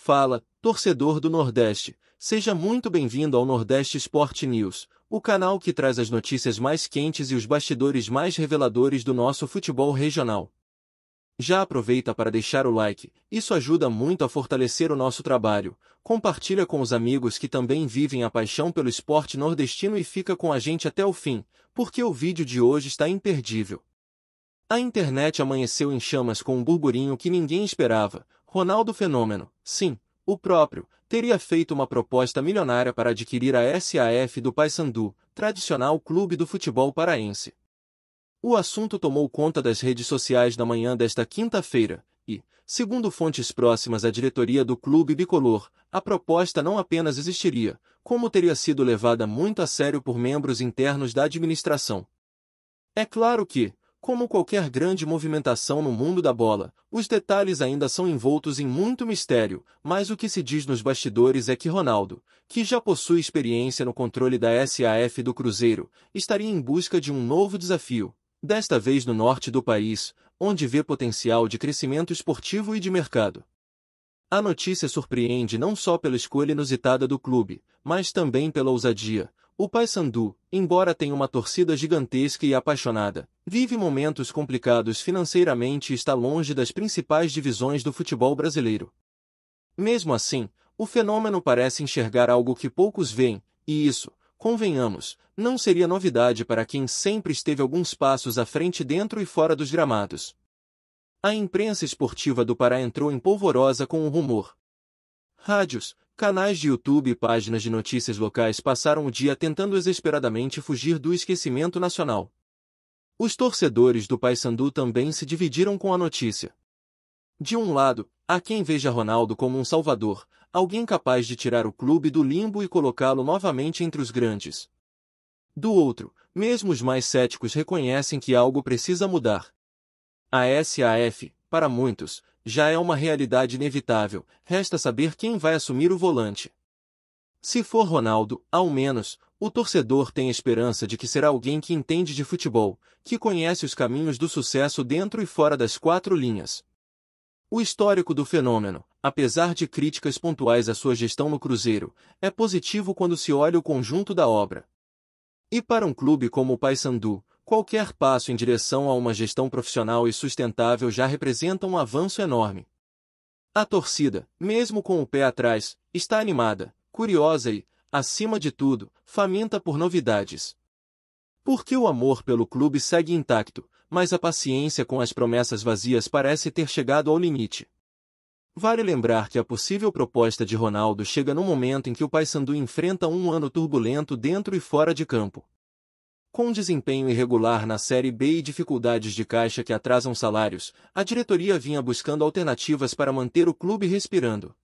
Fala, torcedor do Nordeste, seja muito bem-vindo ao Nordeste Sport News, o canal que traz as notícias mais quentes e os bastidores mais reveladores do nosso futebol regional. Já aproveita para deixar o like, isso ajuda muito a fortalecer o nosso trabalho. Compartilha com os amigos que também vivem a paixão pelo esporte nordestino e fica com a gente até o fim, porque o vídeo de hoje está imperdível. A internet amanheceu em chamas com um burburinho que ninguém esperava. Ronaldo Fenômeno, sim, o próprio, teria feito uma proposta milionária para adquirir a SAF do Paysandu, tradicional clube do futebol paraense. O assunto tomou conta das redes sociais na manhã desta quinta-feira, e, segundo fontes próximas à diretoria do clube bicolor, a proposta não apenas existiria, como teria sido levada muito a sério por membros internos da administração. É claro que, como qualquer grande movimentação no mundo da bola, os detalhes ainda são envoltos em muito mistério, mas o que se diz nos bastidores é que Ronaldo, que já possui experiência no controle da SAF do Cruzeiro, estaria em busca de um novo desafio, desta vez no norte do país, onde vê potencial de crescimento esportivo e de mercado. A notícia surpreende não só pela escolha inusitada do clube, mas também pela ousadia. O Paysandu, embora tenha uma torcida gigantesca e apaixonada, vive momentos complicados financeiramente e está longe das principais divisões do futebol brasileiro. Mesmo assim, o Fenômeno parece enxergar algo que poucos veem, e isso, convenhamos, não seria novidade para quem sempre esteve alguns passos à frente dentro e fora dos gramados. A imprensa esportiva do Pará entrou em polvorosa com o rumor. Rádios, canais de YouTube e páginas de notícias locais passaram o dia tentando desesperadamente fugir do esquecimento nacional. Os torcedores do Paysandu também se dividiram com a notícia. De um lado, há quem veja Ronaldo como um salvador, alguém capaz de tirar o clube do limbo e colocá-lo novamente entre os grandes. Do outro, mesmo os mais céticos reconhecem que algo precisa mudar. A SAF, para muitos, já é uma realidade inevitável, resta saber quem vai assumir o volante. Se for Ronaldo, ao menos, o torcedor tem esperança de que será alguém que entende de futebol, que conhece os caminhos do sucesso dentro e fora das quatro linhas. O histórico do Fenômeno, apesar de críticas pontuais à sua gestão no Cruzeiro, é positivo quando se olha o conjunto da obra. E para um clube como o Paysandu, qualquer passo em direção a uma gestão profissional e sustentável já representa um avanço enorme. A torcida, mesmo com o pé atrás, está animada, curiosa e, acima de tudo, faminta por novidades. Porque o amor pelo clube segue intacto, mas a paciência com as promessas vazias parece ter chegado ao limite. Vale lembrar que a possível proposta de Ronaldo chega no momento em que o Paysandu enfrenta um ano turbulento dentro e fora de campo. Com desempenho irregular na Série B e dificuldades de caixa que atrasam salários, a diretoria vinha buscando alternativas para manter o clube respirando.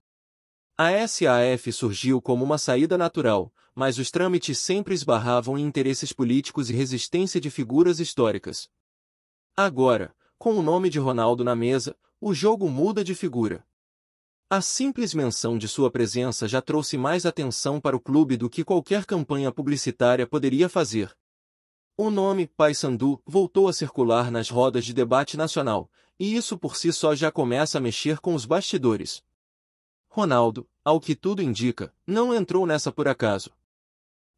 A SAF surgiu como uma saída natural, mas os trâmites sempre esbarravam em interesses políticos e resistência de figuras históricas. Agora, com o nome de Ronaldo na mesa, o jogo muda de figura. A simples menção de sua presença já trouxe mais atenção para o clube do que qualquer campanha publicitária poderia fazer. O nome Paysandu voltou a circular nas rodas de debate nacional, e isso por si só já começa a mexer com os bastidores. Ronaldo, ao que tudo indica, não entrou nessa por acaso.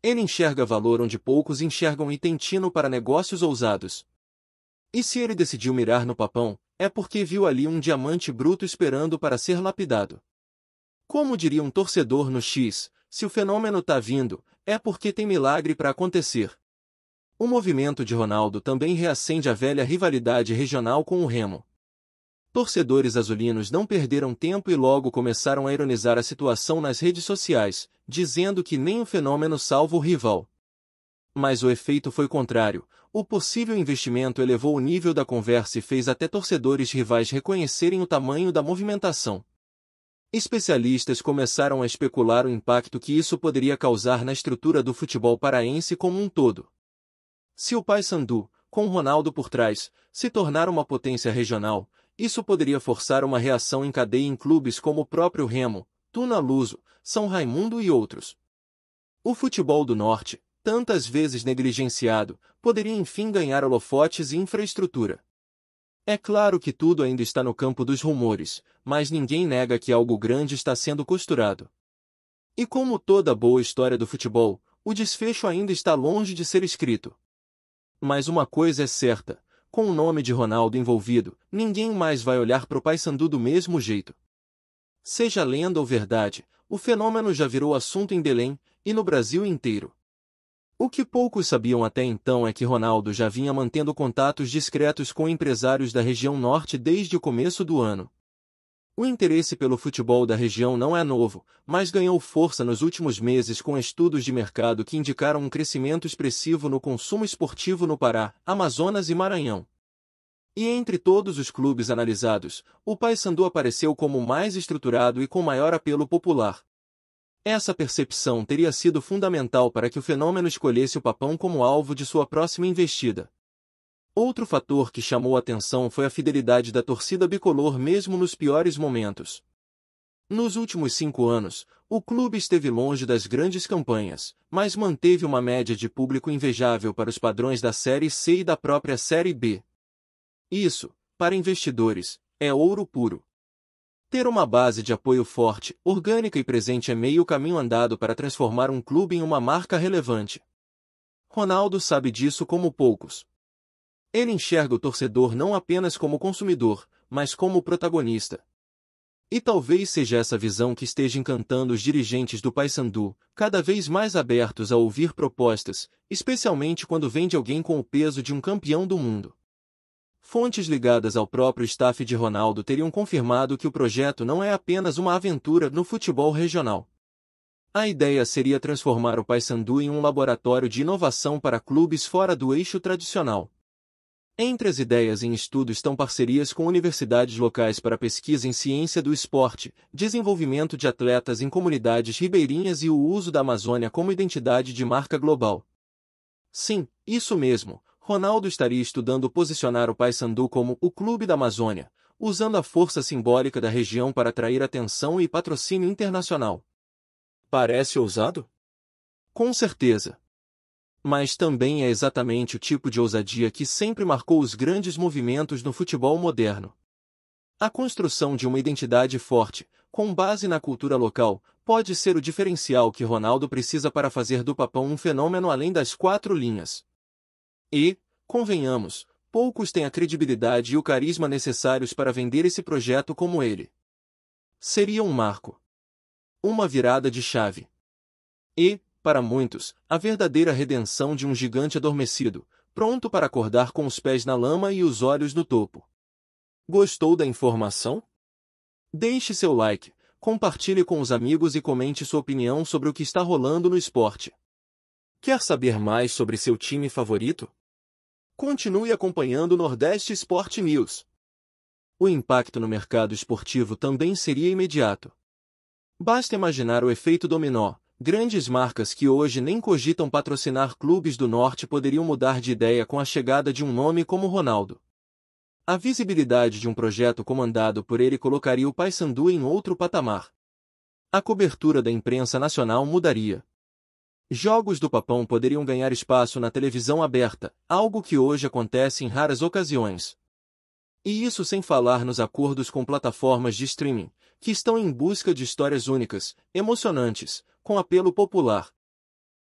Ele enxerga valor onde poucos enxergam e tem tino para negócios ousados. E se ele decidiu mirar no papão, é porque viu ali um diamante bruto esperando para ser lapidado. Como diria um torcedor no X, se o Fenômeno tá vindo, é porque tem milagre para acontecer. O movimento de Ronaldo também reacende a velha rivalidade regional com o Remo. Torcedores azulinos não perderam tempo e logo começaram a ironizar a situação nas redes sociais, dizendo que nem o Fenômeno salva o rival. Mas o efeito foi contrário. O possível investimento elevou o nível da conversa e fez até torcedores rivais reconhecerem o tamanho da movimentação. Especialistas começaram a especular o impacto que isso poderia causar na estrutura do futebol paraense como um todo. Se o Paysandu, com Ronaldo por trás, se tornar uma potência regional, isso poderia forçar uma reação em cadeia em clubes como o próprio Remo, Tuna-Luso, São Raimundo e outros. O futebol do Norte, tantas vezes negligenciado, poderia enfim ganhar holofotes e infraestrutura. É claro que tudo ainda está no campo dos rumores, mas ninguém nega que algo grande está sendo costurado. E como toda boa história do futebol, o desfecho ainda está longe de ser escrito. Mas uma coisa é certa, com o nome de Ronaldo envolvido, ninguém mais vai olhar para o Paysandu do mesmo jeito. Seja lenda ou verdade, o fenômeno já virou assunto em Belém e no Brasil inteiro. O que poucos sabiam até então é que Ronaldo já vinha mantendo contatos discretos com empresários da região norte desde o começo do ano. O interesse pelo futebol da região não é novo, mas ganhou força nos últimos meses com estudos de mercado que indicaram um crescimento expressivo no consumo esportivo no Pará, Amazonas e Maranhão. E entre todos os clubes analisados, o Paysandu apareceu como o mais estruturado e com maior apelo popular. Essa percepção teria sido fundamental para que o fenômeno escolhesse o Papão como alvo de sua próxima investida. Outro fator que chamou a atenção foi a fidelidade da torcida bicolor mesmo nos piores momentos. Nos últimos 5 anos, o clube esteve longe das grandes campanhas, mas manteve uma média de público invejável para os padrões da Série C e da própria Série B. Isso, para investidores, é ouro puro. Ter uma base de apoio forte, orgânica e presente é meio caminho andado para transformar um clube em uma marca relevante. Ronaldo sabe disso como poucos. Ele enxerga o torcedor não apenas como consumidor, mas como protagonista. E talvez seja essa visão que esteja encantando os dirigentes do Paysandu, cada vez mais abertos a ouvir propostas, especialmente quando vem de alguém com o peso de um campeão do mundo. Fontes ligadas ao próprio staff de Ronaldo teriam confirmado que o projeto não é apenas uma aventura no futebol regional. A ideia seria transformar o Paysandu em um laboratório de inovação para clubes fora do eixo tradicional. Entre as ideias em estudo estão parcerias com universidades locais para pesquisa em ciência do esporte, desenvolvimento de atletas em comunidades ribeirinhas e o uso da Amazônia como identidade de marca global. Sim, isso mesmo. Ronaldo estaria estudando posicionar o Paysandu como o Clube da Amazônia, usando a força simbólica da região para atrair atenção e patrocínio internacional. Parece ousado? Com certeza. Mas também é exatamente o tipo de ousadia que sempre marcou os grandes movimentos no futebol moderno. A construção de uma identidade forte, com base na cultura local, pode ser o diferencial que Ronaldo precisa para fazer do Papão um fenômeno além das 4 linhas. E, convenhamos, poucos têm a credibilidade e o carisma necessários para vender esse projeto como ele. Seria um marco. Uma virada de chave. E, para muitos, a verdadeira redenção de um gigante adormecido, pronto para acordar com os pés na lama e os olhos no topo. Gostou da informação? Deixe seu like, compartilhe com os amigos e comente sua opinião sobre o que está rolando no esporte. Quer saber mais sobre seu time favorito? Continue acompanhando o Nordeste Sport News. O impacto no mercado esportivo também seria imediato. Basta imaginar o efeito dominó. Grandes marcas que hoje nem cogitam patrocinar clubes do Norte poderiam mudar de ideia com a chegada de um nome como Ronaldo. A visibilidade de um projeto comandado por ele colocaria o Paysandu em outro patamar. A cobertura da imprensa nacional mudaria. Jogos do Papão poderiam ganhar espaço na televisão aberta, algo que hoje acontece em raras ocasiões. E isso sem falar nos acordos com plataformas de streaming, que estão em busca de histórias únicas, emocionantes, com apelo popular.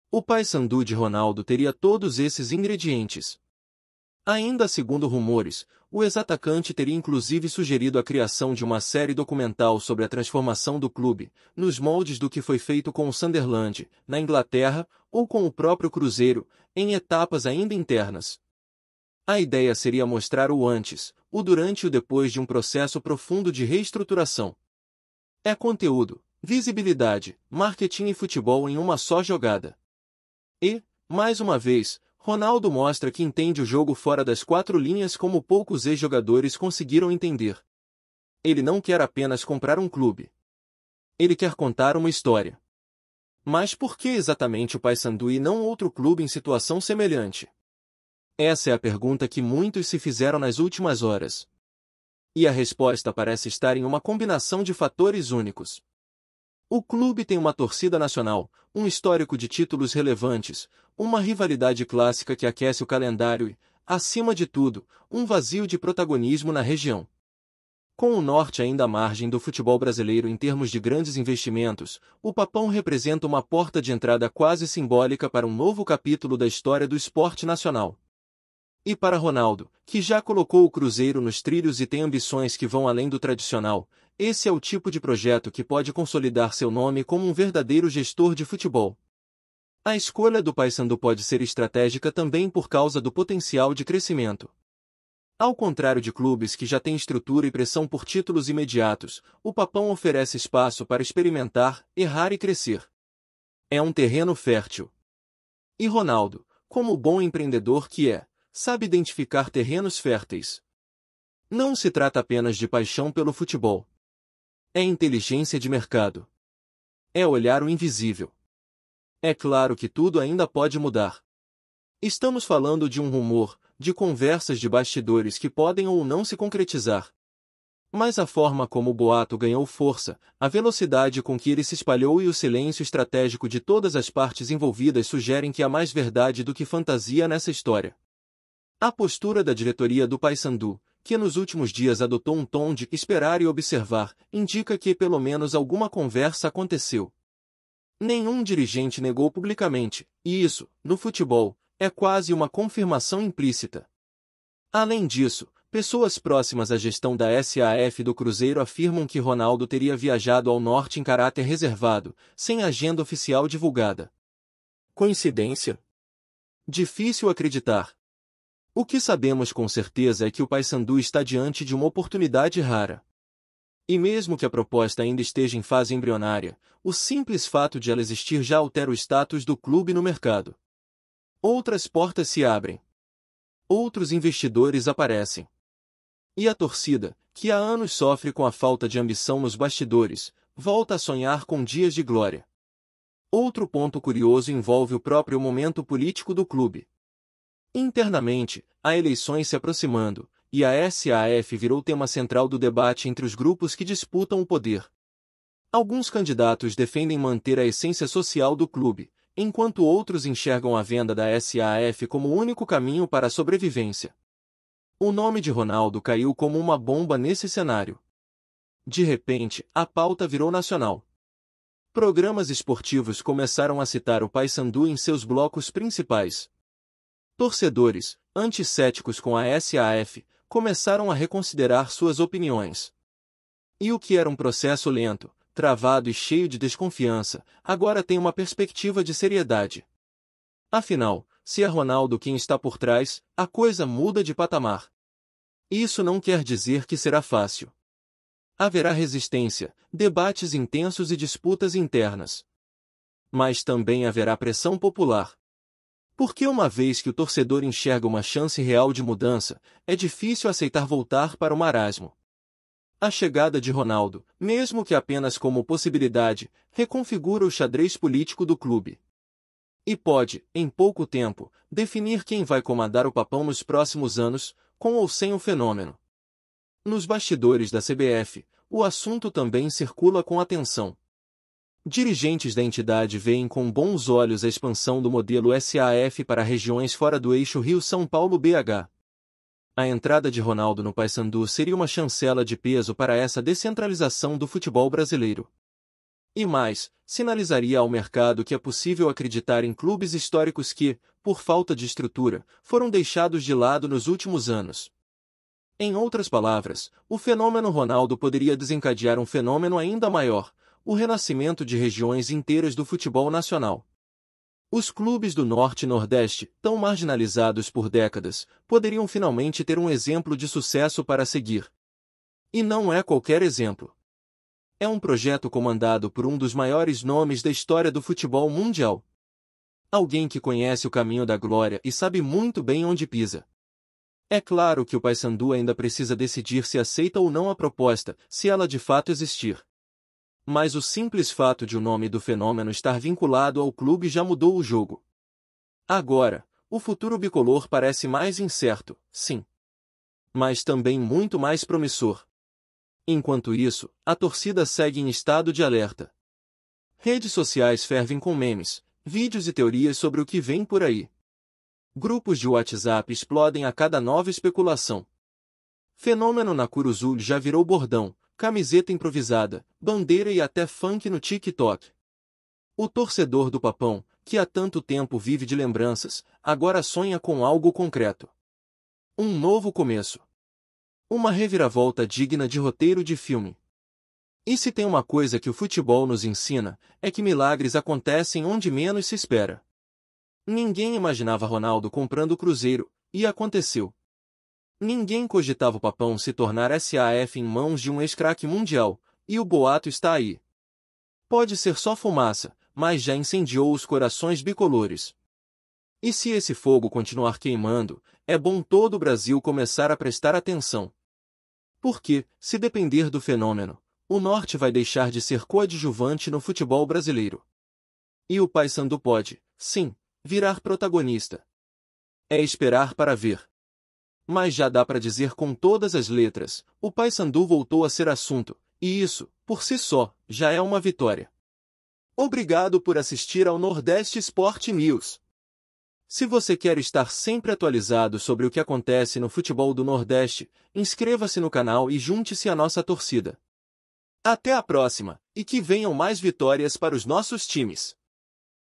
O Paysandu de Ronaldo teria todos esses ingredientes. Ainda segundo rumores, o ex-atacante teria inclusive sugerido a criação de uma série documental sobre a transformação do clube, nos moldes do que foi feito com o Sunderland, na Inglaterra, ou com o próprio Cruzeiro, em etapas ainda internas. A ideia seria mostrar o antes, o durante e o depois de um processo profundo de reestruturação. É conteúdo, visibilidade, marketing e futebol em uma só jogada. E, mais uma vez, Ronaldo mostra que entende o jogo fora das 4 linhas como poucos ex-jogadores conseguiram entender. Ele não quer apenas comprar um clube. Ele quer contar uma história. Mas por que exatamente o Paysandu e não outro clube em situação semelhante? Essa é a pergunta que muitos se fizeram nas últimas horas. E a resposta parece estar em uma combinação de fatores únicos. O clube tem uma torcida nacional, um histórico de títulos relevantes, uma rivalidade clássica que aquece o calendário e, acima de tudo, um vazio de protagonismo na região. Com o Norte ainda à margem do futebol brasileiro em termos de grandes investimentos, o Papão representa uma porta de entrada quase simbólica para um novo capítulo da história do esporte nacional. E para Ronaldo, que já colocou o Cruzeiro nos trilhos e tem ambições que vão além do tradicional, esse é o tipo de projeto que pode consolidar seu nome como um verdadeiro gestor de futebol. A escolha do Paysandu pode ser estratégica também por causa do potencial de crescimento. Ao contrário de clubes que já têm estrutura e pressão por títulos imediatos, o Papão oferece espaço para experimentar, errar e crescer. É um terreno fértil. E Ronaldo, como o bom empreendedor que é, sabe identificar terrenos férteis. Não se trata apenas de paixão pelo futebol. É inteligência de mercado. É olhar o invisível. É claro que tudo ainda pode mudar. Estamos falando de um rumor, de conversas de bastidores que podem ou não se concretizar. Mas a forma como o boato ganhou força, a velocidade com que ele se espalhou e o silêncio estratégico de todas as partes envolvidas sugerem que há mais verdade do que fantasia nessa história. A postura da diretoria do Paysandu, que nos últimos dias adotou um tom de esperar e observar, indica que pelo menos alguma conversa aconteceu. Nenhum dirigente negou publicamente, e isso, no futebol, é quase uma confirmação implícita. Além disso, pessoas próximas à gestão da SAF do Cruzeiro afirmam que Ronaldo teria viajado ao norte em caráter reservado, sem agenda oficial divulgada. Coincidência? Difícil acreditar. O que sabemos com certeza é que o Paysandu está diante de uma oportunidade rara. E mesmo que a proposta ainda esteja em fase embrionária, o simples fato de ela existir já altera o status do clube no mercado. Outras portas se abrem. Outros investidores aparecem. E a torcida, que há anos sofre com a falta de ambição nos bastidores, volta a sonhar com dias de glória. Outro ponto curioso envolve o próprio momento político do clube. Internamente, há eleições se aproximando, e a SAF virou tema central do debate entre os grupos que disputam o poder. Alguns candidatos defendem manter a essência social do clube, enquanto outros enxergam a venda da SAF como o único caminho para a sobrevivência. O nome de Ronaldo caiu como uma bomba nesse cenário. De repente, a pauta virou nacional. Programas esportivos começaram a citar o Paysandu em seus blocos principais. Torcedores, anticéticos com a SAF, começaram a reconsiderar suas opiniões. E o que era um processo lento, travado e cheio de desconfiança, agora tem uma perspectiva de seriedade. Afinal, se é Ronaldo quem está por trás, a coisa muda de patamar. Isso não quer dizer que será fácil. Haverá resistência, debates intensos e disputas internas. Mas também haverá pressão popular. Porque uma vez que o torcedor enxerga uma chance real de mudança, é difícil aceitar voltar para o marasmo. A chegada de Ronaldo, mesmo que apenas como possibilidade, reconfigura o xadrez político do clube. E pode, em pouco tempo, definir quem vai comandar o Papão nos próximos anos, com ou sem o fenômeno. Nos bastidores da CBF, o assunto também circula com atenção. Dirigentes da entidade veem com bons olhos a expansão do modelo SAF para regiões fora do eixo Rio-São Paulo-BH. A entrada de Ronaldo no Paysandu seria uma chancela de peso para essa descentralização do futebol brasileiro. E mais, sinalizaria ao mercado que é possível acreditar em clubes históricos que, por falta de estrutura, foram deixados de lado nos últimos anos. Em outras palavras, o fenômeno Ronaldo poderia desencadear um fenômeno ainda maior, o renascimento de regiões inteiras do futebol nacional. Os clubes do Norte e Nordeste, tão marginalizados por décadas, poderiam finalmente ter um exemplo de sucesso para seguir. E não é qualquer exemplo. É um projeto comandado por um dos maiores nomes da história do futebol mundial. Alguém que conhece o caminho da glória e sabe muito bem onde pisa. É claro que o Paysandu ainda precisa decidir se aceita ou não a proposta, se ela de fato existir. Mas o simples fato de o nome do fenômeno estar vinculado ao clube já mudou o jogo. Agora, o futuro bicolor parece mais incerto, sim. Mas também muito mais promissor. Enquanto isso, a torcida segue em estado de alerta. Redes sociais fervem com memes, vídeos e teorias sobre o que vem por aí. Grupos de WhatsApp explodem a cada nova especulação. Fenômeno na Curuzu já virou bordão, camiseta improvisada, bandeira e até funk no TikTok. O torcedor do Papão, que há tanto tempo vive de lembranças, agora sonha com algo concreto. Um novo começo. Uma reviravolta digna de roteiro de filme. E se tem uma coisa que o futebol nos ensina, é que milagres acontecem onde menos se espera. Ninguém imaginava Ronaldo comprando o Cruzeiro, e aconteceu. Ninguém cogitava o Papão se tornar SAF em mãos de um ex-craque mundial, e o boato está aí. Pode ser só fumaça, mas já incendiou os corações bicolores. E se esse fogo continuar queimando, é bom todo o Brasil começar a prestar atenção. Porque, se depender do fenômeno, o Norte vai deixar de ser coadjuvante no futebol brasileiro. E o Paysandu pode, sim, virar protagonista. É esperar para ver. Mas já dá para dizer com todas as letras, o Paysandu voltou a ser assunto, e isso, por si só, já é uma vitória. Obrigado por assistir ao Nordeste Sport News. Se você quer estar sempre atualizado sobre o que acontece no futebol do Nordeste, inscreva-se no canal e junte-se à nossa torcida. Até a próxima, e que venham mais vitórias para os nossos times.